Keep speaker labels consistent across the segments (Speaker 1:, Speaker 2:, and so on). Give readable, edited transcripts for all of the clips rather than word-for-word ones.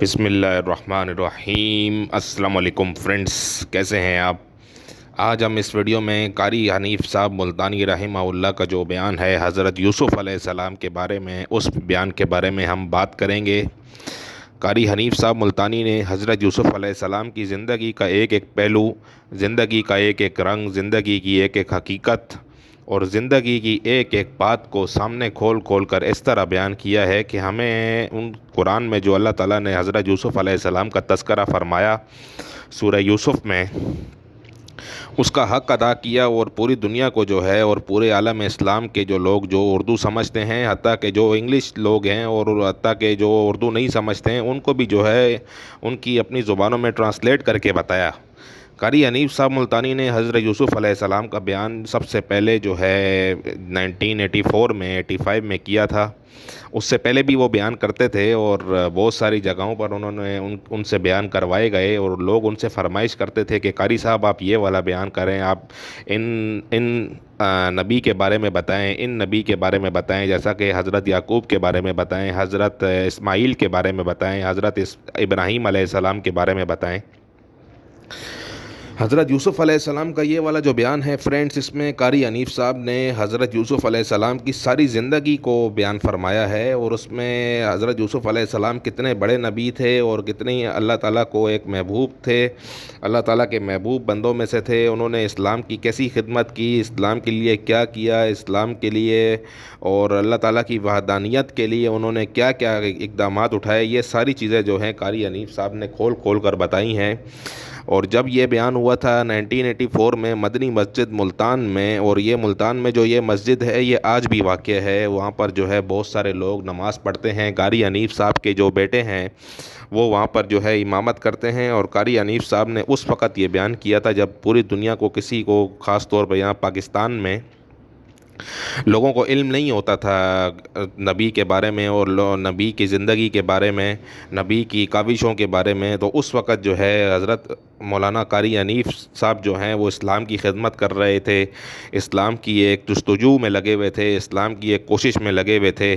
Speaker 1: بسم اللہ الرحمن الرحیم۔ السلام علیکم فرینڈز، کیسے ہیں آپ؟ آج ہم اس ویڈیو میں قاری حنیف صاحب ملتانی رحمہ اللہ کا جو بیان ہے حضرت یوسف علیہ السلام کے بارے میں، اس بیان کے بارے میں ہم بات کریں گے۔ قاری حنیف صاحب ملتانی نے حضرت یوسف علیہ السلام کی زندگی کا ایک ایک پہلو، زندگی کا ایک ایک رنگ، زندگی کی ایک ایک حقیقت اور زندگی کی ایک ایک بات کو سامنے کھول کھول کر اس طرح بیان کیا ہے کہ ہمیں ان قرآن میں جو اللہ تعالیٰ نے حضرت یوسف علیہ السلام کا تذکرہ فرمایا سورہ یوسف میں، اس کا حق ادا کیا، اور پوری دنیا کو جو ہے اور پورے عالم اسلام کے جو لوگ جو اردو سمجھتے ہیں، حتیٰ کہ جو انگلش لوگ ہیں اور حتیٰ کہ جو اردو نہیں سمجھتے ہیں، ان کو بھی جو ہے ان کی اپنی زبانوں میں ٹرانسلیٹ کر کے بتایا۔ قاری حنیف صاحب ملتانی نے حضرت یوسف علیہ السلام کا بیان سب سے پہلے جو ہے 1984 میں 85 میں کیا تھا۔ اس سے پہلے بھی وہ بیان کرتے تھے اور بہت ساری جگہوں پر انہوں نے ان سے بیان کروائے گئے، اور لوگ ان سے فرمائش کرتے تھے کہ قاری صاحب آپ یہ والا بیان کریں، آپ ان نبی کے بارے میں بتائیں، ان نبی کے بارے میں بتائیں، جیسا کہ حضرت یعقوب کے بارے میں بتائیں، حضرت اسماعیل کے بارے میں بتائیں، حضرت ابراہیم علیہ السلام کے بارے میں بتائیں۔ حضرت یوسف علیہ السلام کا یہ والا جو بیان ہے فرینڈز، اس میں قاری حنیف صاحب نے حضرت یوسف علیہ السلام کی ساری زندگی کو بیان فرمایا ہے، اور اس میں حضرت یوسف علیہ السلام کتنے بڑے نبی تھے اور کتنی اللہ تعالیٰ کو ایک محبوب تھے، اللہ تعالیٰ کے محبوب بندوں میں سے تھے۔ انہوں نے اسلام کی کیسی خدمت کی، اسلام کے لیے کیا کیا، اسلام کے لیے اور اللہ تعالیٰ کی وحدانیت کے لیے انہوں نے کیا کیا اقدامات اٹھائے، یہ ساری چیزیں جو ہیں قاری حنیف صاحب نے کھول کھول کر بتائی ہیں۔ اور جب یہ بیان ہوا تھا 1984 میں مدنی مسجد ملتان میں، اور یہ ملتان میں جو یہ مسجد ہے یہ آج بھی واقع ہے، وہاں پر جو ہے بہت سارے لوگ نماز پڑھتے ہیں۔ قاری حنیف صاحب کے جو بیٹے ہیں وہ وہاں پر جو ہے امامت کرتے ہیں، اور قاری حنیف صاحب نے اس وقت یہ بیان کیا تھا جب پوری دنیا کو کسی کو، خاص طور پہ یہاں پاکستان میں لوگوں کو علم نہیں ہوتا تھا نبی کے بارے میں اور نبی کی زندگی کے بارے میں، نبی کی کاوشوں کے بارے میں۔ تو اس وقت جو ہے حضرت مولانا قاری حنیف صاحب جو ہیں وہ اسلام کی خدمت کر رہے تھے، اسلام کی ایک جستجو میں لگے ہوئے تھے، اسلام کی ایک کوشش میں لگے ہوئے تھے۔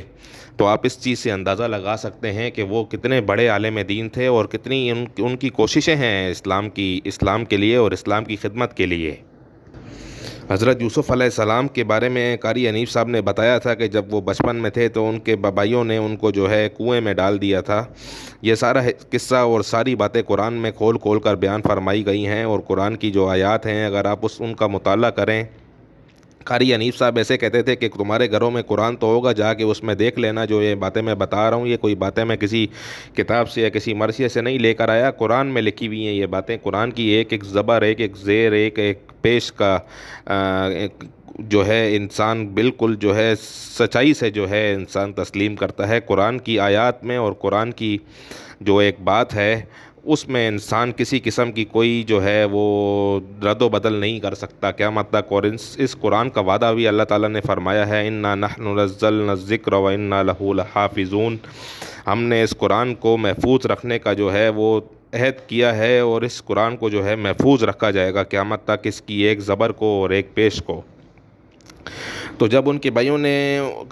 Speaker 1: تو آپ اس چیز سے اندازہ لگا سکتے ہیں کہ وہ کتنے بڑے عالم دین تھے اور کتنی ان کی کوششیں ہیں اسلام کے لیے اور اسلام کی خدمت کے لیے۔ حضرت یوسف علیہ السلام کے بارے میں قاری حنیف صاحب نے بتایا تھا کہ جب وہ بچپن میں تھے تو ان کے بھائیوں نے ان کو جو ہے کنویں میں ڈال دیا تھا۔ یہ سارا قصہ اور ساری باتیں قرآن میں کھول کھول کر بیان فرمائی گئی ہیں، اور قرآن کی جو آیات ہیں اگر آپ ان کا مطالعہ کریں، قاری حنیف صاحب ایسے کہتے تھے کہ تمہارے گھروں میں قرآن تو ہوگا، جا کے اس میں دیکھ لینا، جو یہ باتیں میں بتا رہا ہوں یہ کوئی باتیں میں کسی کتاب سے یا کسی مرثیے سے نہیں لے کر آیا، قرآن میں لکھی ہوئی ہیں یہ باتیں، قرآن کی ایک ایک زبر، ایک ایک زیر، ایک ایک پیش کا جو ہے انسان بالکل جو ہے سچائی سے جو ہے انسان تسلیم کرتا ہے۔ قرآن کی آیات میں اور قرآن کی جو ایک بات ہے اس میں انسان کسی قسم کی کوئی جو ہے وہ رد و بدل نہیں کر سکتا قیامت تک۔ اور اس قرآن کا وعدہ بھی اللہ تعالیٰ نے فرمایا ہے، اِنَّا نَحْنُ نَزَّلْنَا الذِّكْرَ وَإِنَّا لَهُ لَحَافِظُونَ۔ ہم نے اس قرآن کو محفوظ رکھنے کا جو ہے وہ عہد کیا ہے، اور اس قرآن کو جو ہے محفوظ رکھا جائے گا قیامت تک، اس کی ایک زبر کو اور ایک پیش کو۔ تو جب ان کے بھائیوں نے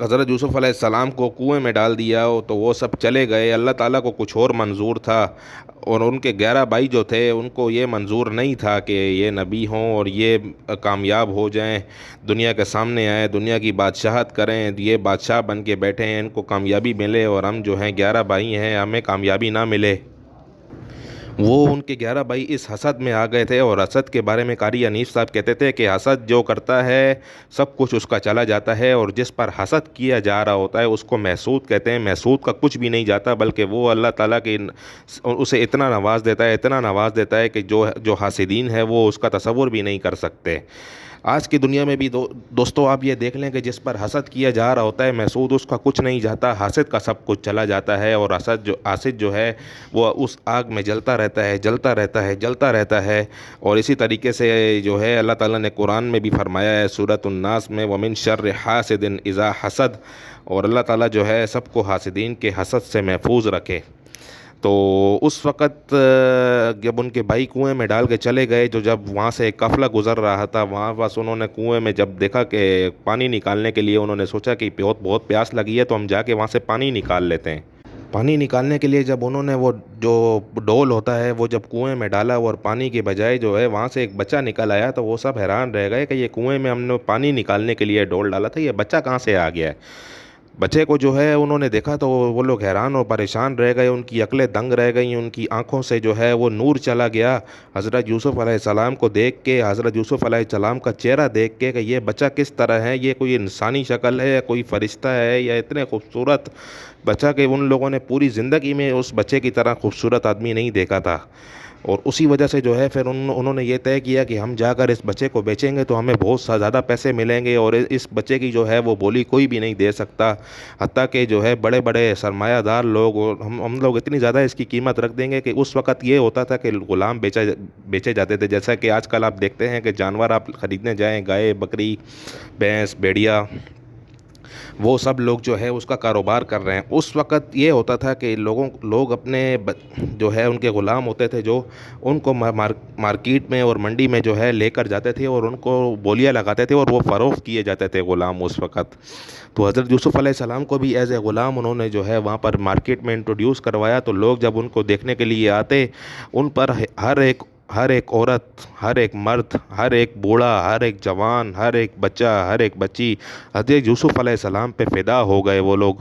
Speaker 1: حضرت یوسف علیہ السلام کو کنویں میں ڈال دیا تو وہ سب چلے گئے، اللہ تعالیٰ کو کچھ اور منظور تھا، اور ان کے 11 بھائی جو تھے ان کو یہ منظور نہیں تھا کہ یہ نبی ہوں اور یہ کامیاب ہو جائیں، دنیا کے سامنے آئے، دنیا کی بادشاہت کریں، یہ بادشاہ بن کے بیٹھے ہیں، ان کو کامیابی ملے، اور ہم جو ہیں 11 بھائی ہیں ہمیں کامیابی نہ ملے۔ وہ ان کے 11 بھائی اس حسد میں آ گئے تھے، اور حسد کے بارے میں قاری حنیف صاحب کہتے تھے کہ حسد جو کرتا ہے سب کچھ اس کا چلا جاتا ہے، اور جس پر حسد کیا جا رہا ہوتا ہے اس کو محسود کہتے ہیں۔ محسود کا کچھ بھی نہیں جاتا، بلکہ وہ اللہ تعالیٰ کی اسے اتنا نواز دیتا ہے، اتنا نواز دیتا ہے کہ جو حاسدین ہے وہ اس کا تصور بھی نہیں کر سکتے۔ آج کی دنیا میں بھی دوستو آپ یہ دیکھ لیں کہ جس پر حسد کیا جا رہا ہوتا ہے محسود اس کا کچھ نہیں جاتا، حاسد کا سب کچھ چلا جاتا ہے، اور حاسد جو ہے وہ اس آگ میں جلتا رہتا ہے، جلتا رہتا ہے، جلتا رہتا ہے۔ اور اسی طریقے سے جو ہے اللہ تعالیٰ نے قرآن میں بھی فرمایا ہے سورۃ الناس میں، وَمِن شَرِّ حَاسِدٍ إِذَا حَسَدَ، اور اللہ تعالیٰ جو ہے سب کو حاسدین کے حسد سے محفوظ رکھے۔ تو اس وقت جب ان کے بھائی کنویں میں ڈال کے چلے گئے، جب وہاں سے ایک قافلہ گزر رہا تھا، وہاں بس انہوں نے کنویں میں جب دیکھا کہ پانی نکالنے کے لیے انہوں نے سوچا کہ بہت پیاس لگی ہے تو ہم جا کے وہاں سے پانی نکال لیتے ہیں۔ پانی نکالنے کے لیے جب انہوں نے وہ جو ڈول ہوتا ہے وہ جب کنویں میں ڈالا اور پانی کے بجائے جو ہے وہاں سے ایک بچہ نکل آیا، تو وہ سب حیران رہ گئے کہ یہ کنویں میں ہم نے پانی نکالنے کے لیے ڈول ڈالا تھا، یہ بچہ کہاں سے آ گیا ہے؟ بچے کو جو ہے انہوں نے دیکھا تو وہ لوگ حیران اور پریشان رہ گئے، ان کی عقلیں دنگ رہ گئیں، ان کی آنکھوں سے جو ہے وہ نور چلا گیا حضرت یوسف علیہ السلام کو دیکھ کے، حضرت یوسف علیہ السلام کا چہرہ دیکھ کے کہ یہ بچہ کس طرح ہے، یہ کوئی انسانی شکل ہے یا کوئی فرشتہ ہے یا اتنے خوبصورت بچہ کہ ان لوگوں نے پوری زندگی میں اس بچے کی طرح خوبصورت آدمی نہیں دیکھا تھا۔ اور اسی وجہ سے جو ہے پھر انہوں نے یہ طے کیا کہ ہم جا کر اس بچے کو بیچیں گے تو ہمیں بہت زیادہ پیسے ملیں گے، اور اس بچے کی جو ہے وہ بولی کوئی بھی نہیں دے سکتا، حتیٰ کہ جو ہے بڑے بڑے سرمایہ دار لوگ، اور ہم لوگ اتنی زیادہ اس کی قیمت رکھ دیں گے کہ اس وقت یہ ہوتا تھا کہ غلام بیچے جاتے تھے، جیسا کہ آج کل آپ دیکھتے ہیں کہ جانور آپ خریدنے جائیں، گائے، بکری، بھینس، بھیڑیا، وہ سب لوگ جو ہے اس کا کاروبار کر رہے ہیں۔ اس وقت یہ ہوتا تھا کہ لوگ اپنے جو ہے ان کے غلام ہوتے تھے، جو ان کو مارکیٹ میں اور منڈی میں جو ہے لے کر جاتے تھے اور ان کو بولیاں لگاتے تھے اور وہ فروخت کیے جاتے تھے غلام اس وقت۔ تو حضرت یوسف علیہ السلام کو بھی ایز اے غلام انہوں نے جو ہے وہاں پر مارکیٹ میں انٹروڈیوس کروایا، تو لوگ جب ان کو دیکھنے کے لیے آتے، ان پر ہر ایک عورت، ہر ایک مرد، ہر ایک بوڑھا، ہر ایک جوان، ہر ایک بچہ، ہر ایک بچی حضرت یوسف علیہ السلام پہ فدا ہو گئے وہ لوگ۔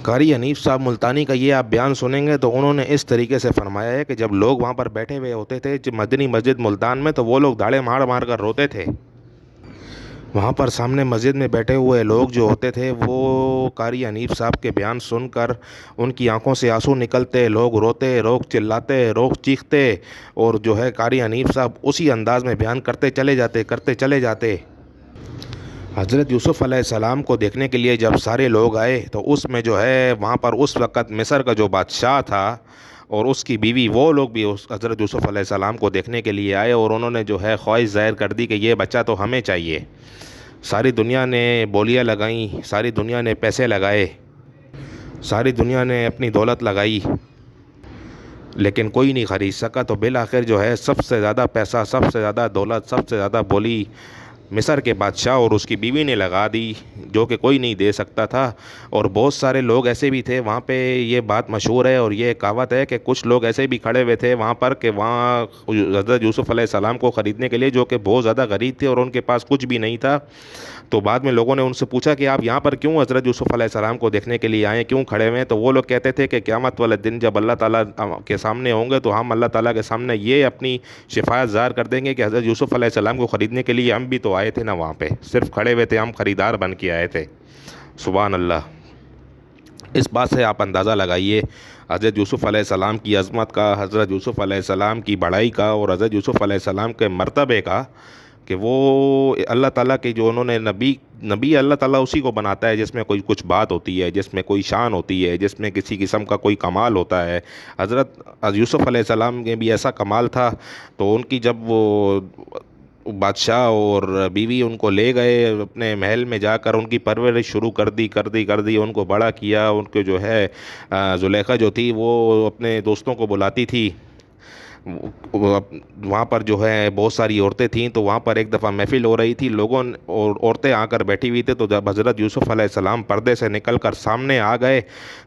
Speaker 1: قاری حنیف صاحب ملتانی کا یہ آپ بیان سنیں گے تو انہوں نے اس طریقے سے فرمایا ہے کہ جب لوگ وہاں پر بیٹھے ہوئے ہوتے تھے مدنی مسجد ملتان میں، تو وہ لوگ داڑے مار مار کر روتے تھے۔ وہاں پر سامنے مسجد میں بیٹھے ہوئے لوگ جو ہوتے تھے وہ قاری حنیف صاحب کے بیان سن کر ان کی آنکھوں سے آنسو نکلتے، لوگ روتے، لوگ چلاتے، لوگ چیختے، اور جو ہے قاری حنیف صاحب اسی انداز میں بیان کرتے چلے جاتے۔ حضرت یوسف علیہ السلام کو دیکھنے کے لیے جب سارے لوگ آئے تو اس میں جو ہے وہاں پر اس وقت مصر کا جو بادشاہ تھا اور اس کی بیوی، وہ لوگ بھی اس حضرت یوسف علیہ السلام کو دیکھنے کے لیے آئے، اور انہوں نے جو ہے خواہش ظاہر کر دی کہ یہ بچہ تو ہمیں چاہیے۔ ساری دنیا نے بولیاں لگائیں، ساری دنیا نے پیسے لگائے، ساری دنیا نے اپنی دولت لگائی، لیکن کوئی نہیں خرید سکا۔ تو بالآخر جو ہے سب سے زیادہ پیسہ، سب سے زیادہ دولت، سب سے زیادہ بولی مصر کے بادشاہ اور اس کی بیوی نے لگا دی، جو کہ کوئی نہیں دے سکتا تھا۔ اور بہت سارے لوگ ایسے بھی تھے وہاں پہ، یہ بات مشہور ہے اور یہ کہاوت ہے کہ کچھ لوگ ایسے بھی کھڑے ہوئے تھے وہاں پر کہ وہاں حضرت یوسف علیہ السلام کو خریدنے کے لیے، جو کہ بہت زیادہ غریب تھے اور ان کے پاس کچھ بھی نہیں تھا۔ تو بعد میں لوگوں نے ان سے پوچھا کہ آپ یہاں پر کیوں حضرت یوسف علیہ السلام کو دیکھنے کے لیے آئے، کیوں کھڑے ہوئے ہیں؟ تو وہ لوگ کہتے تھے کہ قیامت والے دن جب اللہ تعالیٰ کے سامنے ہوں گے تو ہم اللہ تعالیٰ کے سامنے یہ اپنی شفاعت ظاہر کر دیں گے کہ حضرت یوسف علیہ السلام کو خریدنے کے لیے ہم بھی تو آئے تھے نا، وہاں پہ صرف کھڑے ہوئے تھے، ہم خریدار بن کے آئے تھے۔ سبحان اللہ۔ اس بات سے آپ اندازہ لگائیے حضرت یوسف علیہ السلام کی عظمت کا، حضرت یوسف علیہ السلام کی بڑائی کا، اور حضرت یوسف علیہ السلام کے مرتبے کا، کہ وہ اللہ تعالیٰ کے جو انہوں نے نبی اللہ تعالیٰ اسی کو بناتا ہے جس میں کوئی کچھ بات ہوتی ہے، جس میں کوئی شان ہوتی ہے، جس میں کسی قسم کا کوئی کمال ہوتا ہے۔ حضرت یوسف علیہ السلام میں بھی ایسا کمال تھا، تو ان کی جب وہ بادشاہ اور بیوی ان کو لے گئے اپنے محل میں، جا کر ان کی پرورش شروع کر دی، ان کو بڑا کیا۔ ان کو جو ہے زلیخا جو تھی وہ اپنے دوستوں کو بلاتی تھی، وہاں پر جو ہے بہت ساری عورتیں تھیں، تو وہاں پر ایک دفعہ محفل ہو رہی تھی، لوگوں اور عورتیں آ کر بیٹھی ہوئی تھیں، تو جب حضرت یوسف علیہ السلام پردے سے نکل کر سامنے آ گئے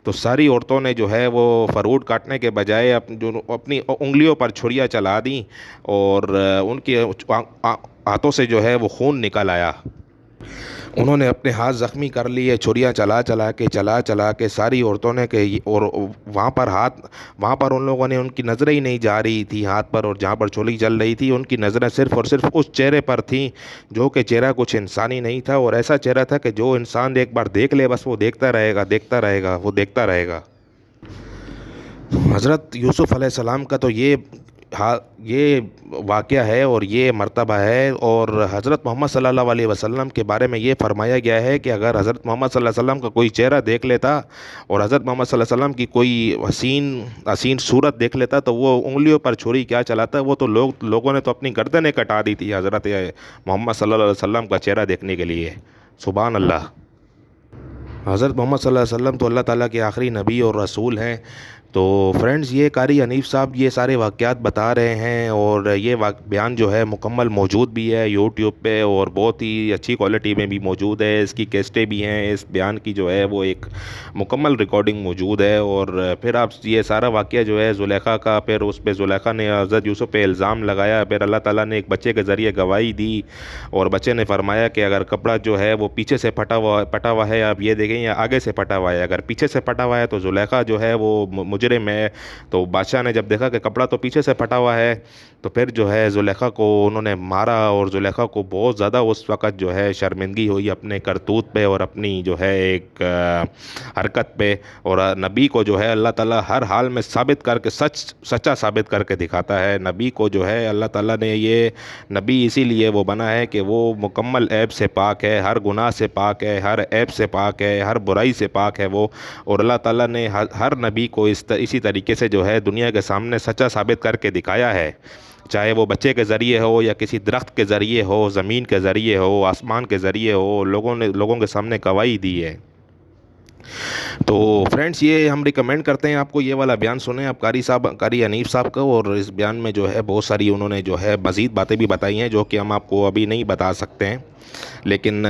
Speaker 1: تو ساری عورتوں نے جو ہے وہ فروٹ کاٹنے کے بجائے اپنی انگلیوں پر چھریاں چلا دیں، اور ان کے ہاتھوں سے جو ہے وہ خون نکل آیا۔ انہوں نے اپنے ہاتھ زخمی کر لیے، چھریاں چلا کے ساری عورتوں نے کہ، اور وہاں پر ان لوگوں نے، ان کی نظریں ہی نہیں جا رہی تھی ہاتھ پر، اور جہاں پر چھری چل رہی تھی ان کی نظریں صرف اور صرف اس چہرے پر تھیں، جو کہ چہرہ کچھ انسانی نہیں تھا، اور ایسا چہرہ تھا کہ جو انسان ایک بار دیکھ لے بس وہ دیکھتا رہے گا۔ حضرت یوسف علیہ السلام کا تو یہ واقعہ ہے اور یہ مرتبہ ہے، اور حضرت محمد صلی اللہ علیہ وسلم کے بارے میں یہ فرمایا گیا ہے کہ اگر حضرت محمد صلی اللہ علیہ وسلم کا کوئی چہرہ دیکھ لیتا اور حضرت محمد صلی اللہ علیہ وسلم کی کوئی حسین صورت دیکھ لیتا تو وہ انگلیوں پر چھری کیا چلاتا، وہ تو لوگوں نے تو اپنی گردنیں کٹا دی تھی حضرت محمد صلی اللہ علیہ وسلم کا چہرہ دیکھنے کے لیے۔ سبحان اللہ۔ حضرت محمد صلی اللہ علیہ وسلم تو اللہ تعالیٰ کے آخری نبی اور رسول ہیں، تو فرینڈز یہ قاری حنیف صاحب یہ سارے واقعات بتا رہے ہیں، اور یہ بیان جو ہے مکمل موجود بھی ہے یوٹیوب پہ، اور بہت ہی اچھی کوالٹی میں بھی موجود ہے، اس کی کیسٹیں بھی ہیں، اس بیان کی جو ہے وہ ایک مکمل ریکارڈنگ موجود ہے۔ اور پھر آپ یہ سارا واقعہ جو ہے زلیخا کا، پھر اس پہ زلیخا نے حضرت یوسف پہ الزام لگایا، پھر اللہ تعالیٰ نے ایک بچے کے ذریعے گواہی دی، اور بچے نے فرمایا کہ اگر کپڑا جو ہے وہ پیچھے سے پٹا ہوا ہے، آپ یہ دیکھیں، یا آگے سے پٹا ہوا ہے، اگر پیچھے سے پٹا ہوا ہے تو زلیخا جو ہے وہ مجرم ہے۔ تو بادشاہ نے جب دیکھا کہ کپڑا تو پیچھے سے پھٹا ہوا ہے، تو پھر جو ہے زلیخا کو انہوں نے مارا، اور زلیخا کو بہت زیادہ اس وقت جو ہے شرمندگی ہوئی اپنے کرتوت پہ اور اپنی جو ہے ایک حرکت پہ۔ اور نبی کو جو ہے اللہ تعالیٰ ہر حال میں ثابت کر کے سچا ثابت کر کے دکھاتا ہے۔ نبی کو جو ہے اللہ تعالیٰ نے یہ نبی اسی لیے وہ بنا ہے کہ وہ مکمل عیب سے پاک ہے، ہر گناہ سے پاک ہے، ہر عیب سے پاک ہے، ہر برائی سے پاک ہے وہ۔ اور اللہ تعالیٰ نے ہر نبی کو اسی طریقے سے جو ہے دنیا کے سامنے سچا ثابت کر کے دکھایا ہے، چاہے وہ بچے کے ذریعے ہو، یا کسی درخت کے ذریعے ہو، زمین کے ذریعے ہو، آسمان کے ذریعے ہو، لوگوں کے سامنے گواہی دی ہے۔ تو فرینڈز یہ ہم ریکمینڈ کرتے ہیں آپ کو یہ والا بیان سنیں آپ قاری حنیف صاحب کا، اور اس بیان میں جو ہے بہت ساری انہوں نے جو ہے مزید باتیں بھی بتائی ہیں جو کہ ہم آپ کو ابھی نہیں بتا سکتے ہیں، لیکن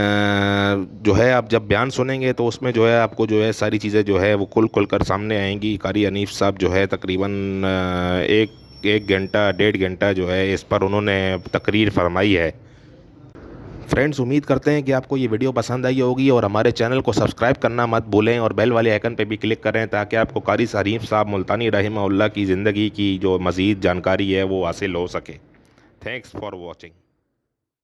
Speaker 1: جو ہے آپ جب بیان سنیں گے تو اس میں جو ہے آپ کو جو ہے ساری چیزیں جو ہے وہ کھل کر سامنے آئیں گی۔ قاری حنیف صاحب جو ہے تقریباً ایک گھنٹہ 1.5 گھنٹہ جو ہے اس پر انہوں نے تقریر فرمائی ہے۔ فرینڈز امید کرتے ہیں کہ آپ کو یہ ویڈیو پسند آئی ہوگی، اور ہمارے چینل کو سبسکرائب کرنا مت بھولیں، اور بیل والے آئیکن پہ بھی کلک کریں تاکہ آپ کو قاری حنیف صاحب ملتانی رحمہ اللہ کی زندگی کی جو مزید جانکاری ہے وہ حاصل ہو سکے۔ Thanks for watching.